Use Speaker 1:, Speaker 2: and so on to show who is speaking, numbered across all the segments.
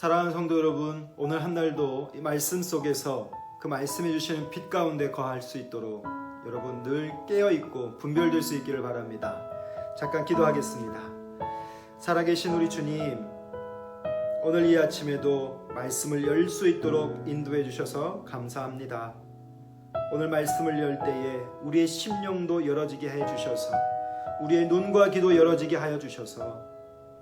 Speaker 1: 사랑하는 성도 여러분, 오늘 한 날도 이 말씀 속에서 그 말씀해 주시는 빛 가운데 거할 수 있도록 여러분 늘 깨어있고 분별될 수 있기를 바랍니다. 잠깐 기도하겠습니다. 살아계신 우리 주님, 오늘 이 아침에도 말씀을 열 수 있도록 인도해 주셔서 감사합니다. 오늘 말씀을 열 때에 우리의 심령도 열어지게 해 주셔서, 우리의 눈과 귀도 열어지게 하여 주셔서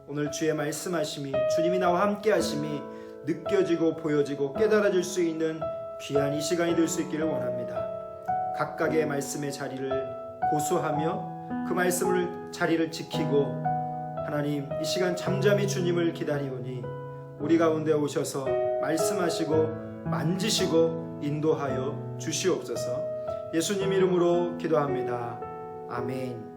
Speaker 1: 오늘 주의 말씀하심이, 주님이 나와 함께 하심이 느껴지고 보여지고 깨달아질 수 있는 귀한 이 시간이 될 수 있기를 원합니다. 각각의 말씀의 자리를 고수하며 그 말씀을 자리를 지키고, 하나님 이 시간 잠잠히 주님을 기다리오니 우리 가운데 오셔서 말씀하시고 만지시고 인도하여 주시옵소서. 예수님 이름으로 기도합니다. 아멘.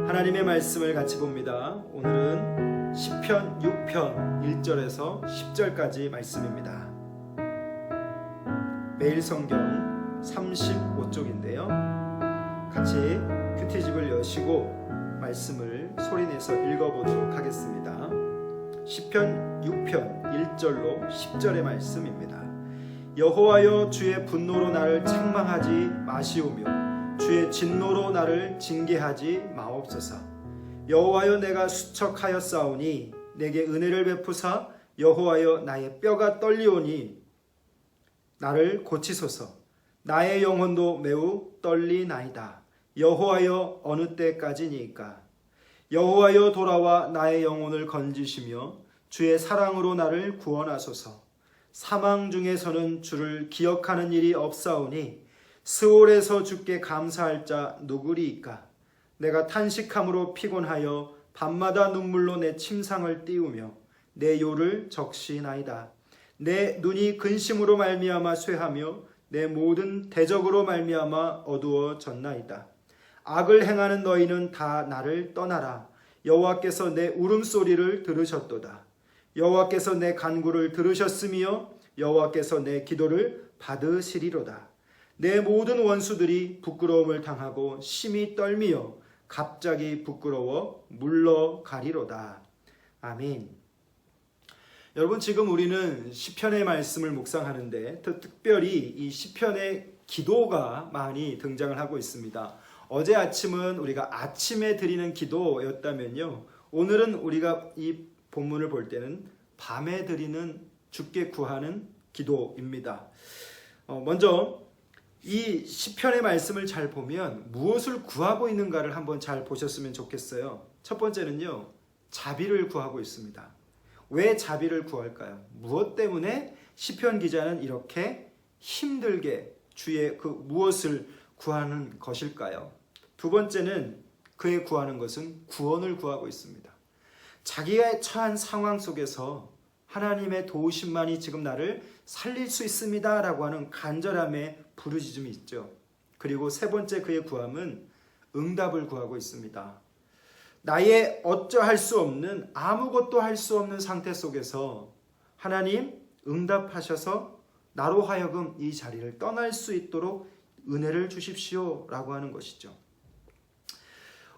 Speaker 1: 하나님의 말씀을 같이 봅니다. 오늘은 시편 6편 1절에서 10절까지 말씀입니다. 매일 성경 35쪽인데요. 같이 큐티집을 여시고 말씀을 소리내서 읽어보도록 하겠습니다. 시편 6편 1절로 10절의 말씀입니다. 여호와여, 주의 분노로 나를 책망하지 마시오며 주의 진노로 나를 징계하지 마옵소서. 여호와여, 내가 수척하였사오니 내게 은혜를 베푸사 여호와여, 나의 뼈가 떨리오니 나를 고치소서. 나의 영혼도 매우 떨리나이다. 여호와여, 어느 때까지니까? 여호와여, 돌아와 나의 영혼을 건지시며 주의 사랑으로 나를 구원하소서. 사망 중에서는 주를 기억하는 일이 없사오니 스올에서 주께 감사할 자 누구리이까? 내가 탄식함으로 피곤하여 밤마다 눈물로 내 침상을 띄우며 내 요를 적시나이다. 내 눈이 근심으로 말미암아 쇠하며 내 모든 대적으로 말미암아 어두워졌나이다. 악을 행하는 너희는 다 나를 떠나라. 여호와께서 내 울음소리를 들으셨도다. 여호와께서 내 간구를 들으셨으며 여호와께서 내 기도를 받으시리로다. 내 모든 원수들이 부끄러움을 당하고 심히 떨미어 갑자기 부끄러워 물러가리로다. 아멘. 여러분, 지금 우리는 시편의 말씀을 묵상하는데 특별히 이 시편의 기도가 많이 등장을 하고 있습니다. 어제 아침은 우리가 아침에 드리는 기도였다면요, 오늘은 우리가 이 본문을 볼 때는 밤에 드리는, 주께 구하는 기도입니다. 먼저 이 시편의 말씀을 잘 보면 무엇을 구하고 있는가를 한번 잘 보셨으면 좋겠어요. 첫 번째는요, 자비를 구하고 있습니다. 왜 자비를 구할까요? 무엇 때문에 시편 기자는 이렇게 힘들게 주의 그 무엇을 구하는 것일까요? 두 번째는 그의 구하는 것은 구원을 구하고 있습니다. 자기가 처한 상황 속에서 하나님의 도우심만이 지금 나를 살릴 수 있습니다 라고 하는 간절함의 부르짖음이 있죠. 그리고 세 번째 그의 구함은 응답을 구하고 있습니다. 나의 어쩌할 수 없는, 아무것도 할 수 없는 상태 속에서 하나님 응답하셔서 나로 하여금 이 자리를 떠날 수 있도록 은혜를 주십시오 라고 하는 것이죠.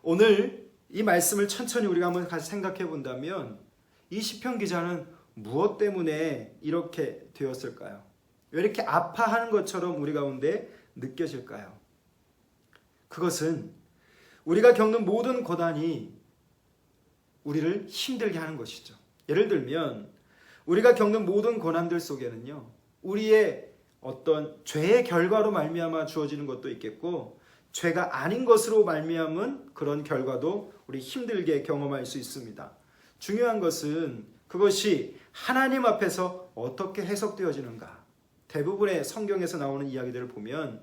Speaker 1: 오늘 이 말씀을 천천히 우리가 한번 같이 생각해 본다면 이 시편 기자는 무엇 때문에 이렇게 되었을까요? 왜 이렇게 아파하는 것처럼 우리 가운데 느껴질까요? 그것은 우리가 겪는 모든 고난이 우리를 힘들게 하는 것이죠. 예를 들면 우리가 겪는 모든 고난들 속에는요, 우리의 어떤 죄의 결과로 말미암아 주어지는 것도 있겠고, 죄가 아닌 것으로 말미암은 그런 결과도 우리 힘들게 경험할 수 있습니다. 중요한 것은 그것이 하나님 앞에서 어떻게 해석되어지는가. 대부분의 성경에서 나오는 이야기들을 보면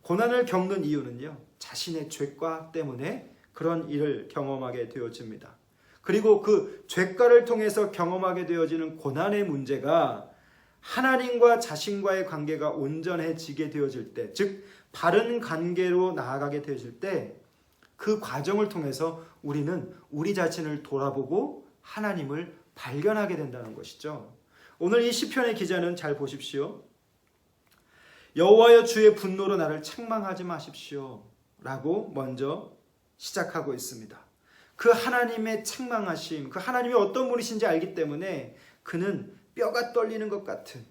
Speaker 1: 고난을 겪는 이유는요, 자신의 죄과 때문에 그런 일을 경험하게 되어집니다. 그리고 그 죄과를 통해서 경험하게 되어지는 고난의 문제가 하나님과 자신과의 관계가 온전해지게 되어질 때, 즉 바른 관계로 나아가게 되어질 때, 그 과정을 통해서 우리는 우리 자신을 돌아보고 하나님을 발견하게 된다는 것이죠. 오늘 이 시편의 기자는 잘 보십시오. 여호와여, 주의 분노로 나를 책망하지 마십시오 라고 먼저 시작하고 있습니다. 그 하나님의 책망하심, 그 하나님이 어떤 분이신지 알기 때문에 그는 뼈가 떨리는 것 같은,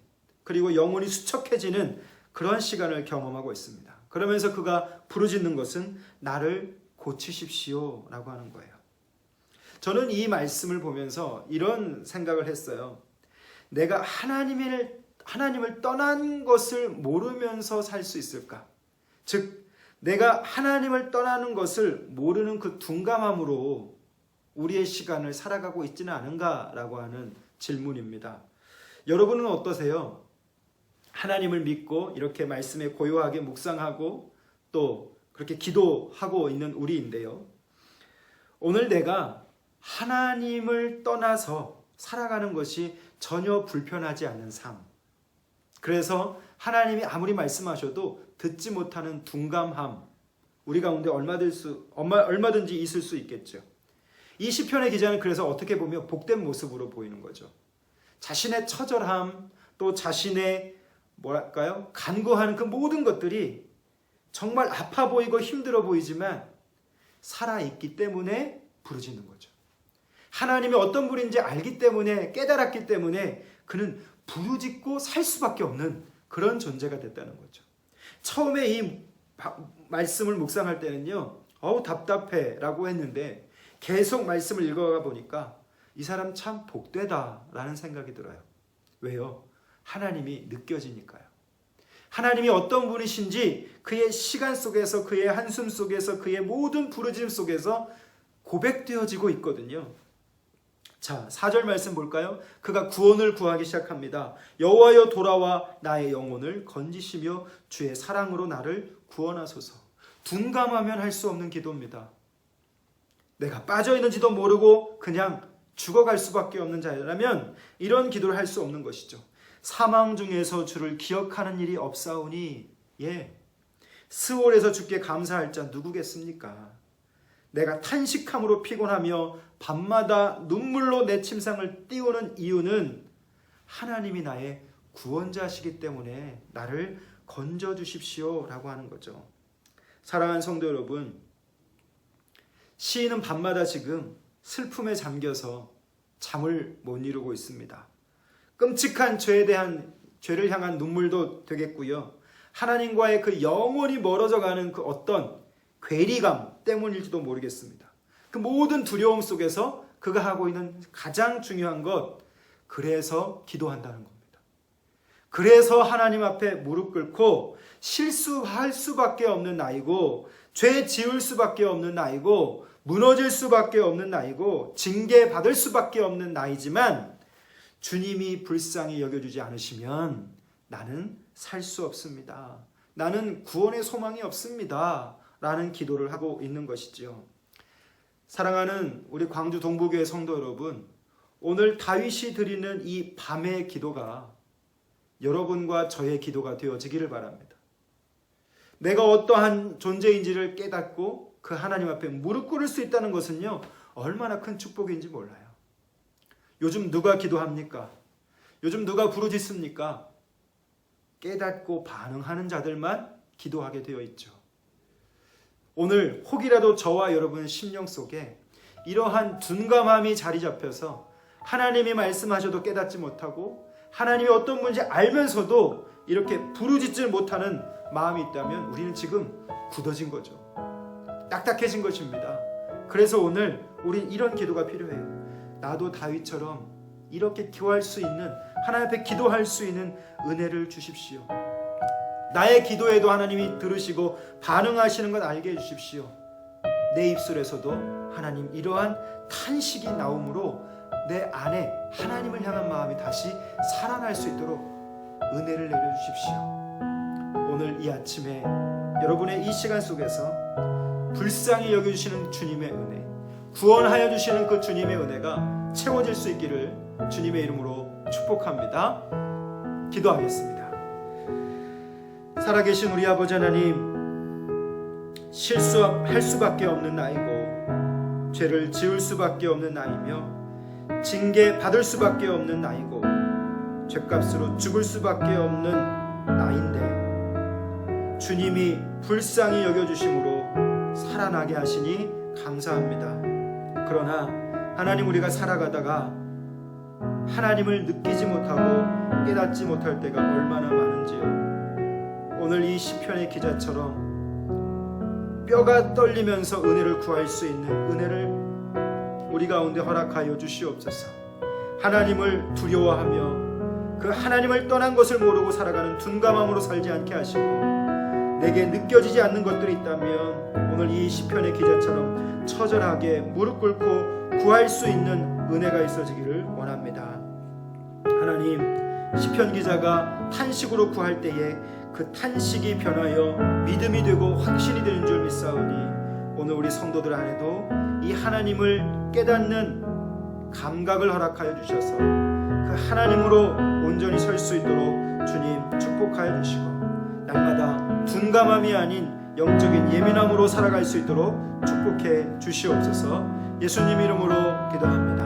Speaker 1: 그리고 영혼이 수척해지는 그런 시간을 경험하고 있습니다. 그러면서 그가 부르짖는 것은 나를 고치십시오 라고 하는 거예요. 저는 이 말씀을 보면서 이런 생각을 했어요. 내가 하나님을 떠난 것을 모르면서 살 수 있을까? 즉 내가 하나님을 떠나는 것을 모르는 그 둔감함으로 우리의 시간을 살아가고 있지는 않은가라고 하는 질문입니다. 여러분은 어떠세요? 하나님을 믿고 이렇게 말씀에 고요하게 묵상하고 또 그렇게 기도하고 있는 우리인데요. 오늘 내가 하나님을 떠나서 살아가는 것이 전혀 불편하지 않은 삶. 그래서 하나님이 아무리 말씀하셔도 듣지 못하는 둔감함, 우리 가운데 얼마든지 있을 수 있겠죠. 이 시편의 기자는 그래서 어떻게 보면 복된 모습으로 보이는 거죠. 자신의 처절함, 또 자신의 간구하는 그 모든 것들이 정말 아파 보이고 힘들어 보이지만 살아있기 때문에 부르짖는 거죠. 하나님이 어떤 분인지 알기 때문에, 깨달았기 때문에 그는 부르짖고 살 수밖에 없는 그런 존재가 됐다는 거죠. 처음에 이 말씀을 묵상할 때는요, 답답해 라고 했는데 계속 말씀을 읽어가 보니까 이 사람 참 복되다 라는 생각이 들어요. 왜요? 하나님이 느껴지니까요. 하나님이 어떤 분이신지 그의 시간 속에서, 그의 한숨 속에서, 그의 모든 부르짖음 속에서 고백되어지고 있거든요. 자, 4절 말씀 볼까요? 그가 구원을 구하기 시작합니다. 여호와여 돌아와 나의 영혼을 건지시며 주의 사랑으로 나를 구원하소서. 둔감하면 할 수 없는 기도입니다. 내가 빠져있는지도 모르고 그냥 죽어갈 수밖에 없는 자라면 이런 기도를 할 수 없는 것이죠. 사망 중에서 주를 기억하는 일이 없사오니, 스올에서 주께 감사할 자 누구겠습니까? 내가 탄식함으로 피곤하며 밤마다 눈물로 내 침상을 띄우는 이유는 하나님이 나의 구원자시기 때문에 나를 건져주십시오 라고 하는 거죠. 사랑하는 성도 여러분, 시인은 밤마다 지금 슬픔에 잠겨서 잠을 못 이루고 있습니다. 끔찍한 죄를 향한 눈물도 되겠고요. 하나님과의 그 영원히 멀어져 가는 그 어떤 괴리감 때문일지도 모르겠습니다. 그 모든 두려움 속에서 그가 하고 있는 가장 중요한 것, 그래서 기도한다는 겁니다. 그래서 하나님 앞에 무릎 꿇고 실수할 수밖에 없는 나이고, 죄 지을 수밖에 없는 나이고, 무너질 수밖에 없는 나이고, 징계받을 수밖에 없는 나이지만 주님이 불쌍히 여겨주지 않으시면 나는 살 수 없습니다. 나는 구원의 소망이 없습니다. 라는 기도를 하고 있는 것이죠. 사랑하는 우리 광주 동부교회 성도 여러분, 오늘 다윗이 드리는 이 밤의 기도가 여러분과 저의 기도가 되어지기를 바랍니다. 내가 어떠한 존재인지를 깨닫고 그 하나님 앞에 무릎 꿇을 수 있다는 것은요, 얼마나 큰 축복인지 몰라요. 요즘 누가 기도합니까? 요즘 누가 부르짖습니까? 깨닫고 반응하는 자들만 기도하게 되어 있죠. 오늘 혹이라도 저와 여러분의 심령 속에 이러한 둔감함이 자리 잡혀서 하나님이 말씀하셔도 깨닫지 못하고 하나님이 어떤 분인지 알면서도 이렇게 부르짖지 못하는 마음이 있다면 우리는 지금 굳어진 거죠. 딱딱해진 것입니다. 그래서 오늘 우린 이런 기도가 필요해요. 나도 다윗처럼 이렇게 기도할 수 있는, 하나님 앞에 기도할 수 있는 은혜를 주십시오. 나의 기도에도 하나님이 들으시고 반응하시는 것 알게 해주십시오. 내 입술에서도 하나님 이러한 탄식이 나오므로 내 안에 하나님을 향한 마음이 다시 살아날 수 있도록 은혜를 내려주십시오. 오늘 이 아침에 여러분의 이 시간 속에서 불쌍히 여겨주시는 주님의 은혜, 구원하여 주시는 그 주님의 은혜가 채워질 수 있기를 주님의 이름으로 축복합니다. 기도하겠습니다. 살아계신 우리 아버지 하나님, 실수할 수밖에 없는 나이고 죄를 지을 수밖에 없는 나이며 징계 받을 수밖에 없는 나이고 죄값으로 죽을 수밖에 없는 나인데 주님이 불쌍히 여겨주심으로 살아나게 하시니 감사합니다. 그러나 하나님, 우리가 살아가다가 하나님을 느끼지 못하고 깨닫지 못할 때가 얼마나 많은지요. 오늘 이 시편의 기자처럼 뼈가 떨리면서 은혜를 구할 수 있는 은혜를 우리 가운데 허락하여 주시옵소서. 하나님을 두려워하며 그 하나님을 떠난 것을 모르고 살아가는 둔감함으로 살지 않게 하시고, 내게 느껴지지 않는 것들이 있다면 오늘 이 시편의 기자처럼 처절하게 무릎 꿇고 구할 수 있는 은혜가 있어지기를 원합니다. 하나님, 시편 기자가 탄식으로 구할 때에 그 탄식이 변하여 믿음이 되고 확신이 되는 줄 믿사오니, 오늘 우리 성도들 안에도 이 하나님을 깨닫는 감각을 허락하여 주셔서 그 하나님으로 온전히 설 수 있도록 주님 축복하여 주시고, 날마다 둔감함이 아닌 영적인 예민함으로 살아갈 수 있도록 축복해 주시옵소서. 예수님 이름으로 기도합니다.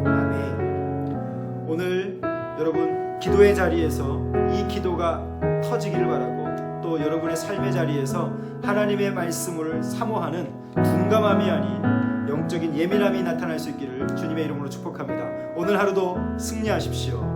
Speaker 1: 아멘. 오늘 여러분 기도의 자리에서 이 기도가 터지기를 바라고, 또 여러분의 삶의 자리에서 하나님의 말씀을 사모하는 둔감함이 아닌 영적인 예민함이 나타날 수 있기를 주님의 이름으로 축복합니다. 오늘 하루도 승리하십시오.